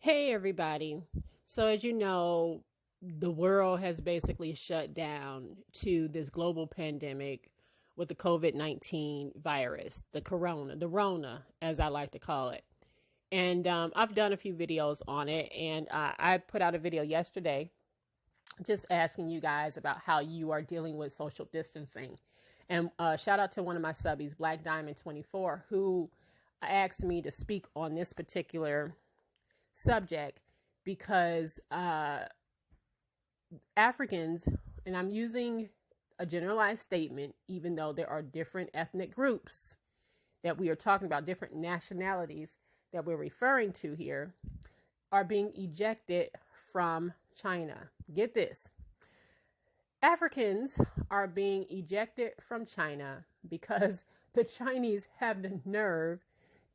Hey, everybody. So, as you know, the world has basically shut down to this global pandemic with the COVID-19 virus, the Rona, as I like to call it. And I've done a few videos on it, and I put out a video yesterday just asking you guys about how you are dealing with social distancing. And shout out to one of my subbies, Black Diamond 24, who asked me to speak on this particular subject because Africans, and I'm using a generalized statement, even though there are different ethnic groups that we are talking about, different nationalities that we're referring to here, are being ejected from China. Get this. Africans are being ejected from China because the Chinese have the nerve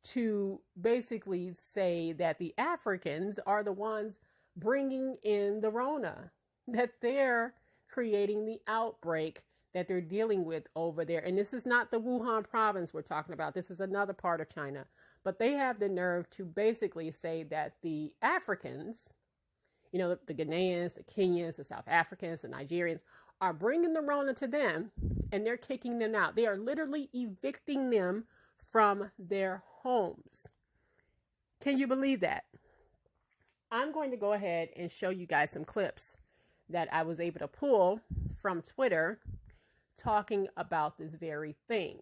to basically say that the Africans are the ones bringing in the Rona, that they're creating the outbreak that they're dealing with over there. And this is not the Wuhan province we're talking about. This is another part of China. But they have the nerve to basically say that the Africans, you know, the Ghanaians, the Kenyans, the South Africans, the Nigerians, are bringing the Rona to them and they're kicking them out. They are literally evicting them from their homes. Can you believe that? I'm going to go ahead and show you guys some clips that I was able to pull from Twitter talking about this very thing.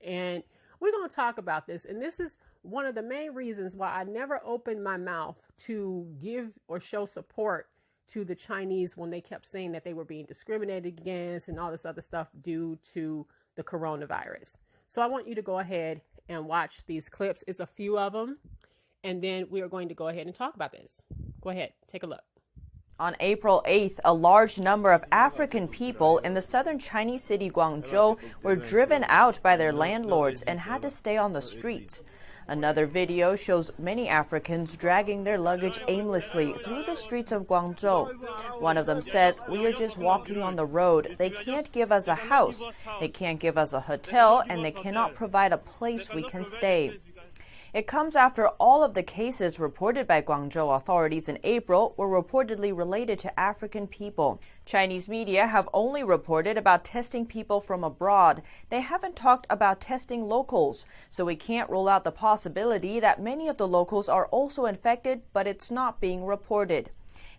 And we're going to talk about this. And this is one of the main reasons why I never opened my mouth to give or show support to the Chinese when they kept saying that they were being discriminated against and all this other stuff due to the coronavirus. So I want you to go ahead and watch these clips. It's a few of them. And then we are going to go ahead and talk about this. Go ahead, take a look. On April 8th, a large number of African people in the southern Chinese city Guangzhou were driven out by their landlords and had to stay on the streets. Another video shows many Africans dragging their luggage aimlessly through the streets of Guangzhou. One of them says, "We are just walking on the road. They can't give us a house, they can't give us a hotel, and they cannot provide a place we can stay." It comes after all of the cases reported by Guangzhou authorities in April were reportedly related to African people. Chinese media have only reported about testing people from abroad. They haven't talked about testing locals, so we can't rule out the possibility that many of the locals are also infected, but it's not being reported.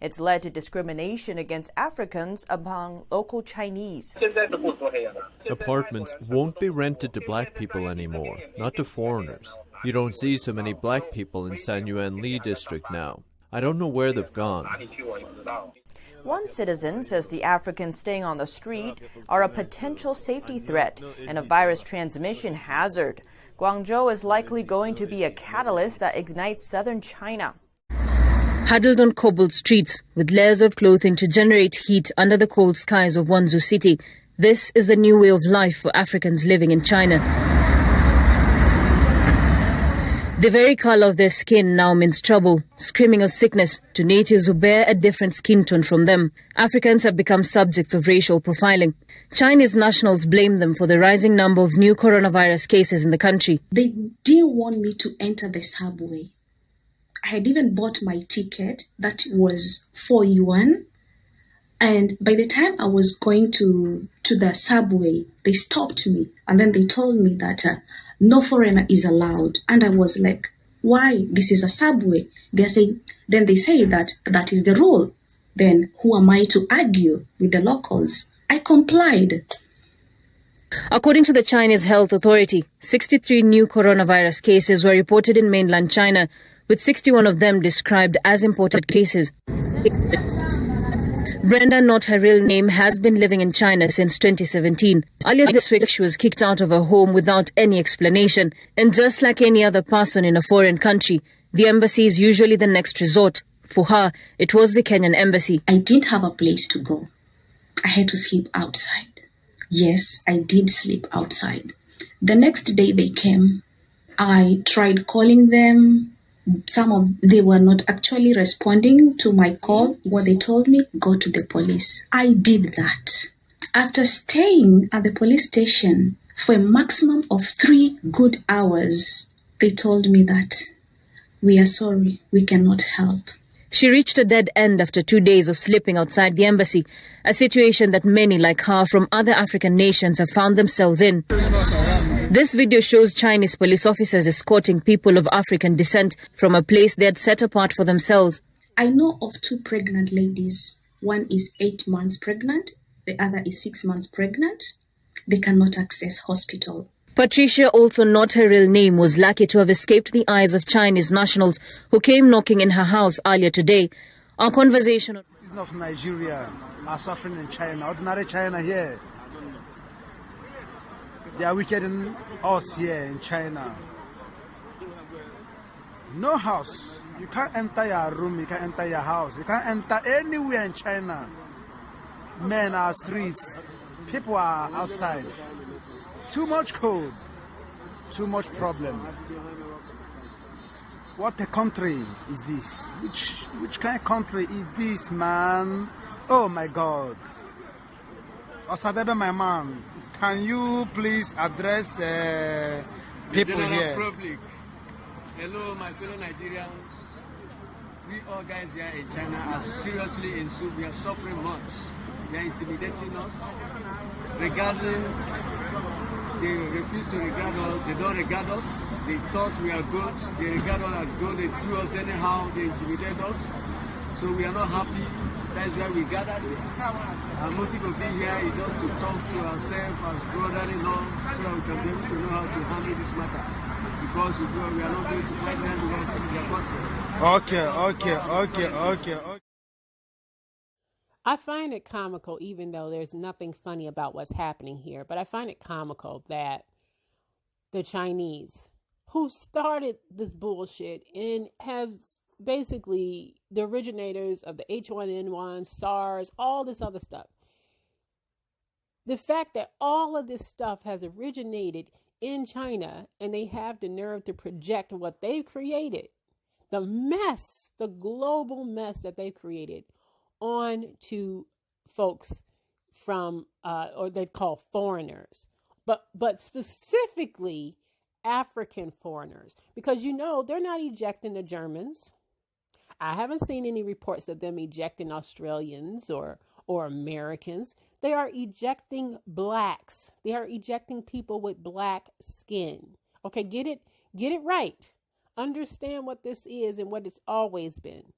It's led to discrimination against Africans among local Chinese. Apartments won't be rented to black people anymore, not to foreigners. You don't see so many black people in San Yuan Li district now. I don't know where they've gone. One citizen says the Africans staying on the street are a potential safety threat and a virus transmission hazard. Guangzhou is likely going to be a catalyst that ignites southern China. Huddled on cobbled streets with layers of clothing to generate heat under the cold skies of Guangzhou city, this is the new way of life for Africans living in China. The very color of their skin now means trouble, screaming of sickness to natives who bear a different skin tone from them. Africans have become subjects of racial profiling. Chinese nationals blame them for the rising number of new coronavirus cases in the country. They didn't want me to enter the subway. I had even bought my ticket that was 4 yuan. And by the time I was going to the subway, they stopped me. And then they told me that no foreigner is allowed. And I was like, why? This is a subway. Then they say that that is the rule. Then who am I to argue with the locals? I complied. According to the Chinese Health Authority, 63 new coronavirus cases were reported in mainland China, with 61 of them described as imported cases. Brenda, not her real name, has been living in China since 2017. Earlier this week, she was kicked out of her home without any explanation. And just like any other person in a foreign country, the embassy is usually the next resort. For her, it was the Kenyan embassy. I didn't have a place to go. I had to sleep outside. Yes, I did sleep outside. The next day they came. I tried calling them. They were not actually responding to my call. What they told me, go to the police. I did that. After staying at the police station for a maximum of 3 good hours, they told me that We are sorry, we cannot help. She reached a dead end after 2 days of sleeping outside the embassy, a situation that many like her from other African nations have found themselves in. This video shows Chinese police officers escorting people of African descent from a place they had set apart for themselves. I know of 2 pregnant ladies. One is 8 months pregnant, the other is 6 months pregnant. They cannot access hospital. Patricia, also not her real name, was lucky to have escaped the eyes of Chinese nationals who came knocking in her house earlier today. Our conversation... Citizens of Nigeria are suffering in China, ordinary China here. They are wicked in us here in China. No house. You can't enter your room, you can't enter your house. You can't enter anywhere in China. Men are streets. People are outside. Too much cold. Too much problem. What a country is this? Which kind of country is this, man? Oh my God. Osadebe, my man, can you please address people here? Public. Hello, my fellow Nigerians. We all guys here in China are seriously in soup. We are suffering much. They are intimidating us. Regarding, they refuse to regard us. They don't regard us. They thought we are good. They regard us as good. They do us anyhow. They intimidate us. So we are not happy. That's why we gathered here. Our motive of being here is just to talk to ourselves as brother-in-law so that we can be able to know how to handle this matter. Because we are not going to fight them because they are Okay. I find it comical, even though there's nothing funny about what's happening here, but I find it comical that the Chinese, who started this bullshit and have basically the originators of the H1N1, SARS, all this other stuff, the fact that all of this stuff has originated in China and they have the nerve to project what they've created, the mess, the global mess that they've created, on to folks from, or they're called foreigners, but specifically African foreigners, because they're not ejecting the Germans. I haven't seen any reports of them ejecting Australians or Americans. They are ejecting blacks. They are ejecting people with black skin. Okay, get it right. Understand what this is and what it's always been.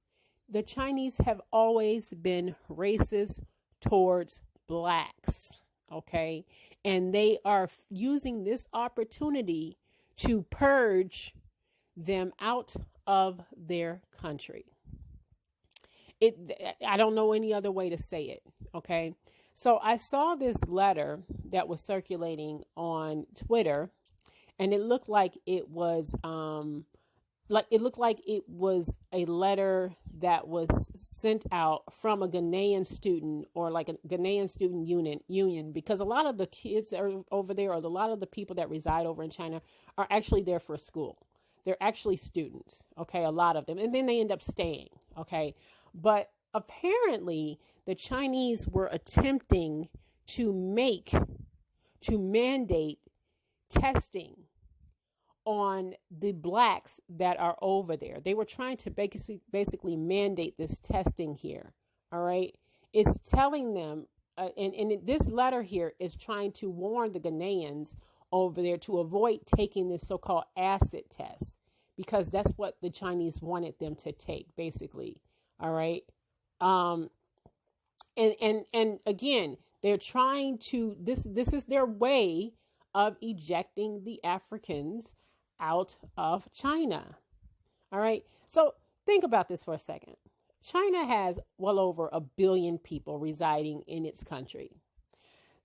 The Chinese have always been racist towards blacks, okay? And they are using this opportunity to purge them out of their country. I don't know any other way to say it, okay? So I saw this letter that was circulating on Twitter, and it looked like it was a letter that was sent out from a Ghanaian student, or like a Ghanaian student union, because a lot of the kids are over there, or a lot of the people that reside over in China are actually there for school. They're actually students, okay, a lot of them, and then they end up staying, okay. But apparently the Chinese were attempting to mandate testing on the blacks that are over there. They were trying to basically mandate this testing here. All right. It's telling them, and this letter here is trying to warn the Ghanaians over there to avoid taking this so-called acid test, because that's what the Chinese wanted them to take, basically. All right. And again, they're trying to, this is their way of ejecting the Africans out of China. All right. So think about this for a second. China has well over 1 billion people residing in its country.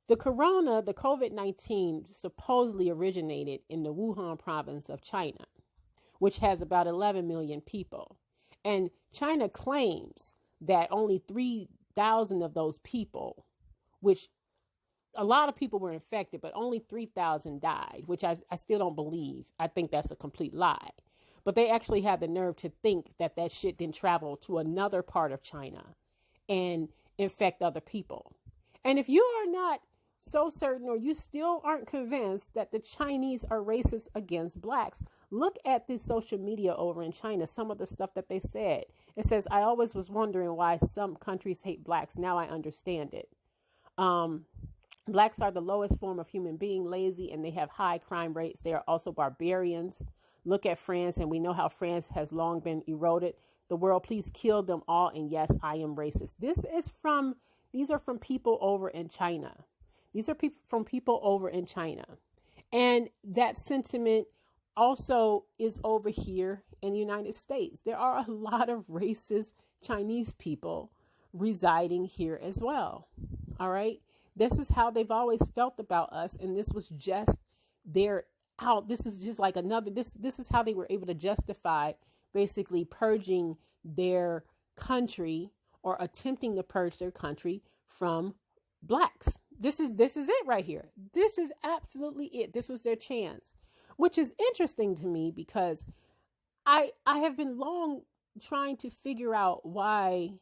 The COVID-19 supposedly originated in the Wuhan province of China, which has about 11 million people. And China claims that only 3,000 of those people, which a lot of people were infected, but only 3,000 died, which I still don't believe. I think that's a complete lie. But they actually have the nerve to think that shit didn't travel to another part of China and infect other people. And if you are not so certain, or you still aren't convinced that the Chinese are racist against blacks, look at this social media over in China, some of the stuff that they said. It says, I always was wondering why some countries hate blacks. Now I understand it. Blacks are the lowest form of human being, lazy, and they have high crime rates. They are also barbarians. Look at France, and we know how France has long been eroded. The world, please kill them all. And yes, I am racist. These are from people over in China. These are from people over in China. And that sentiment also is over here in the United States. There are a lot of racist Chinese people residing here as well. All right. This is how they've always felt about us. And this was just their out. This is just like this is how they were able to justify basically purging their country, or attempting to purge their country from blacks. This is it right here. This is absolutely it. This was their chance, which is interesting to me because I have been long trying to figure out why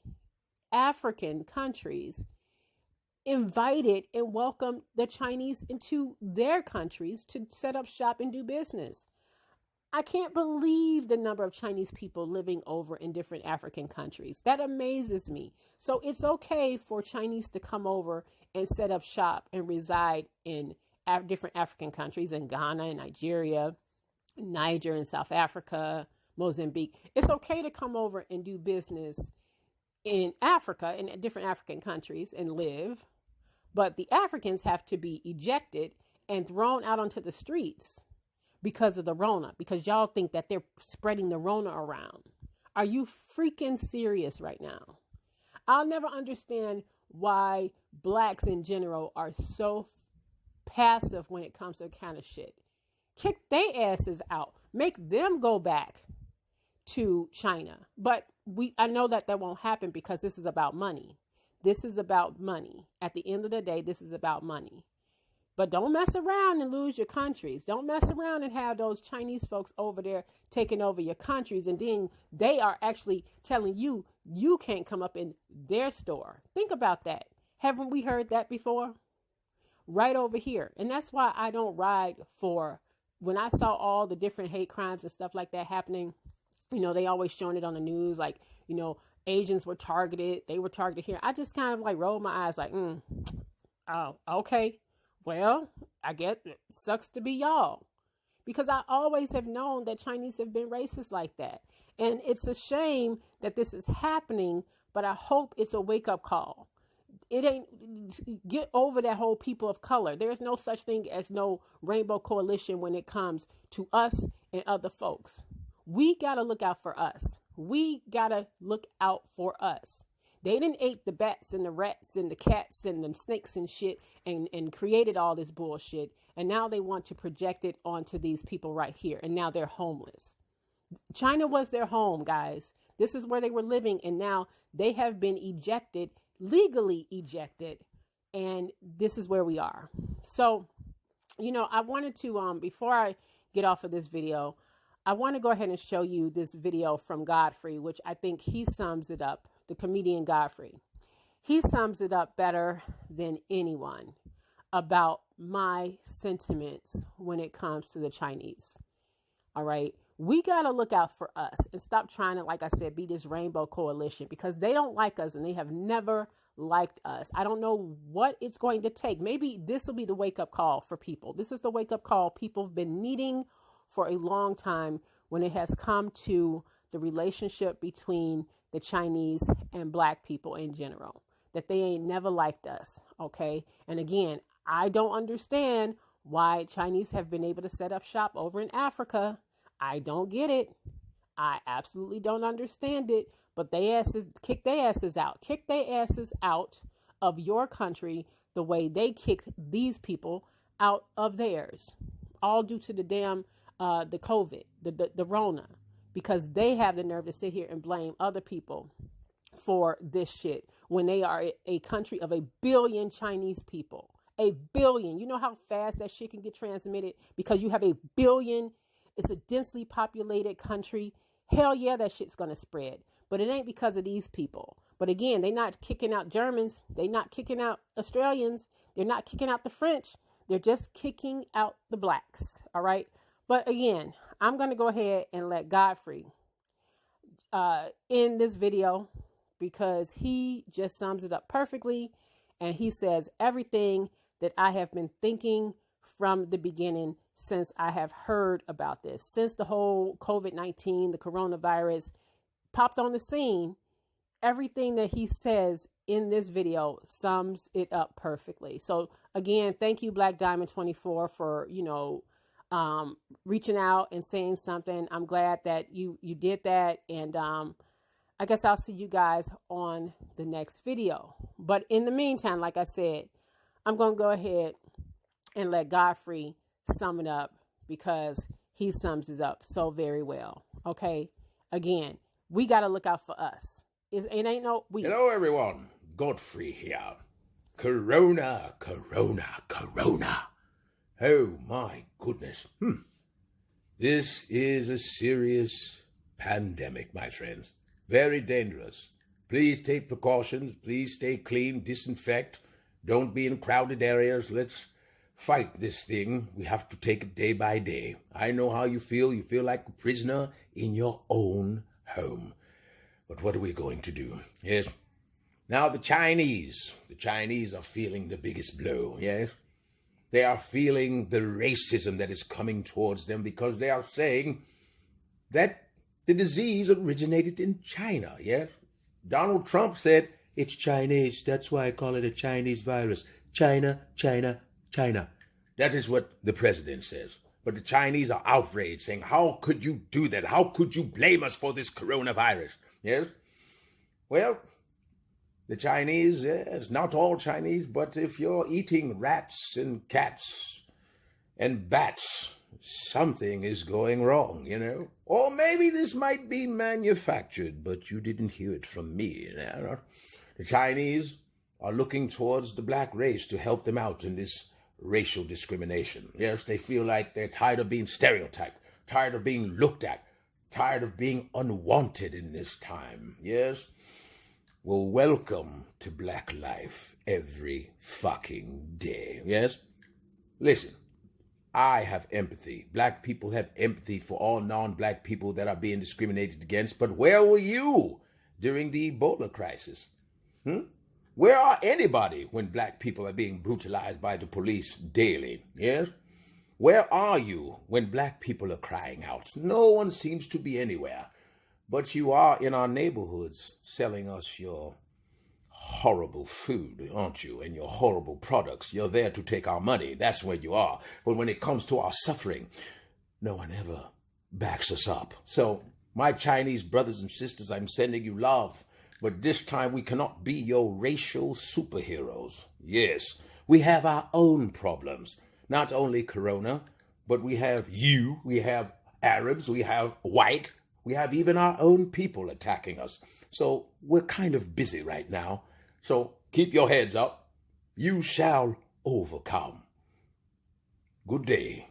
African countries invited and welcomed the Chinese into their countries to set up shop and do business. I can't believe the number of Chinese people living over in different African countries. That amazes me. So it's okay for Chinese to come over and set up shop and reside in different African countries, in Ghana and Nigeria, Niger and South Africa, Mozambique. It's okay to come over and do business in Africa, in different African countries, and live. But the Africans have to be ejected and thrown out onto the streets because of the Rona, because y'all think that they're spreading the Rona around. Are you freaking serious right now? I'll never understand why blacks in general are so passive when it comes to that kind of shit. Kick their asses out. Make them go back to China. But I know that won't happen because this is about money. This is about money. At the end of the day, this is about money. But don't mess around and lose your countries. Don't mess around and have those Chinese folks over there taking over your countries. And then they are actually telling you, you can't come up in their store. Think about that. Haven't we heard that before? Right over here. And that's why I don't ride for, when I saw all the different hate crimes and stuff like that happening, they always showing it on the news, like, Asians were targeted. They were targeted here. I just kind of like rolled my eyes like, oh, okay. Well, I guess it sucks to be y'all, because I always have known that Chinese have been racist like that. And it's a shame that this is happening, but I hope it's a wake up call. It ain't, get over that whole people of color. There's no such thing as no rainbow coalition when it comes to us and other folks. We got to look out for us. We got to look out for us. They didn't eat the bats and the rats and the cats and the snakes and shit and created all this bullshit. And now they want to project it onto these people right here. And now they're homeless. China was their home, guys. This is where they were living. And now they have been ejected, legally ejected. And this is where we are. So, I wanted to, before I get off of this video, I want to go ahead and show you this video from Godfrey, which I think he sums it up. The comedian Godfrey. He sums it up better than anyone about my sentiments when it comes to the Chinese. All right. We got to look out for us and stop trying to, like I said, be this rainbow coalition, because they don't like us and they have never liked us. I don't know what it's going to take. Maybe this will be the wake up call for people. This is the wake up call people have been needing for a long time when it has come to the relationship between the Chinese and black people in general, that they ain't never liked us. Okay. And again, I don't understand why Chinese have been able to set up shop over in Africa. I don't get it. I absolutely don't understand it, but kick their asses out. Kick their asses out of your country the way they kick these people out of theirs, all due to the damn, the COVID, the Rona. Because they have the nerve to sit here and blame other people for this shit when they are a country of 1 billion Chinese people. 1 billion. You know how fast that shit can get transmitted because you have 1 billion. It's a densely populated country. Hell yeah, that shit's going to spread. But it ain't because of these people. But again, they're not kicking out Germans. They're not kicking out Australians. They're not kicking out the French. They're just kicking out the blacks. All right. But again, I'm going to go ahead and let Godfrey end this video because he just sums it up perfectly. And he says everything that I have been thinking from the beginning since I have heard about this. Since the whole COVID-19, the coronavirus popped on the scene, everything that he says in this video sums it up perfectly. So again, thank you, Black Diamond 24, for, reaching out and saying something. I'm glad that you did that. And I guess I'll see you guys on the next video. But in the meantime, like I said, I'm going to go ahead and let Godfrey sum it up because he sums it up so very well. Okay. Again, we got to look out for us. It ain't no we. Hello, everyone. Godfrey here. Corona, corona, corona. Oh, my goodness. This is a serious pandemic, my friends. Very dangerous. Please take precautions. Please stay clean, disinfect. Don't be in crowded areas. Let's fight this thing. We have to take it day by day. I know how you feel. You feel like a prisoner in your own home. But what are we going to do? Yes. Now the Chinese are feeling the biggest blow. Yes. They are feeling the racism that is coming towards them because they are saying that the disease originated in China. Yes. Donald Trump said, it's Chinese. That's why I call it a Chinese virus. China, China, China. That is what the president says. But the Chinese are outraged, saying, how could you do that? How could you blame us for this coronavirus? Yes? Well, the Chinese, yes, not all Chinese, but if you're eating rats and cats and bats, something is going wrong, Or maybe this might be manufactured, but you didn't hear it from me. The Chinese are looking towards the black race to help them out in this racial discrimination. Yes, they feel like they're tired of being stereotyped, tired of being looked at, tired of being unwanted in this time. Yes? Well, welcome to black life every fucking day. Yes? Listen, I have empathy. Black people have empathy for all non-black people that are being discriminated against. But where were you during the Ebola crisis? Where are anybody when black people are being brutalized by the police daily? Yes? Where are you when black people are crying out? No one seems to be anywhere. But you are in our neighborhoods selling us your horrible food, aren't you? And your horrible products. You're there to take our money. That's where you are. But when it comes to our suffering, no one ever backs us up. So, my Chinese brothers and sisters, I'm sending you love. But this time we cannot be your racial superheroes. Yes, we have our own problems. Not only corona, but we have you, we have Arabs, we have white, we have even our own people attacking us. So we're kind of busy right now. So keep your heads up. You shall overcome. Good day.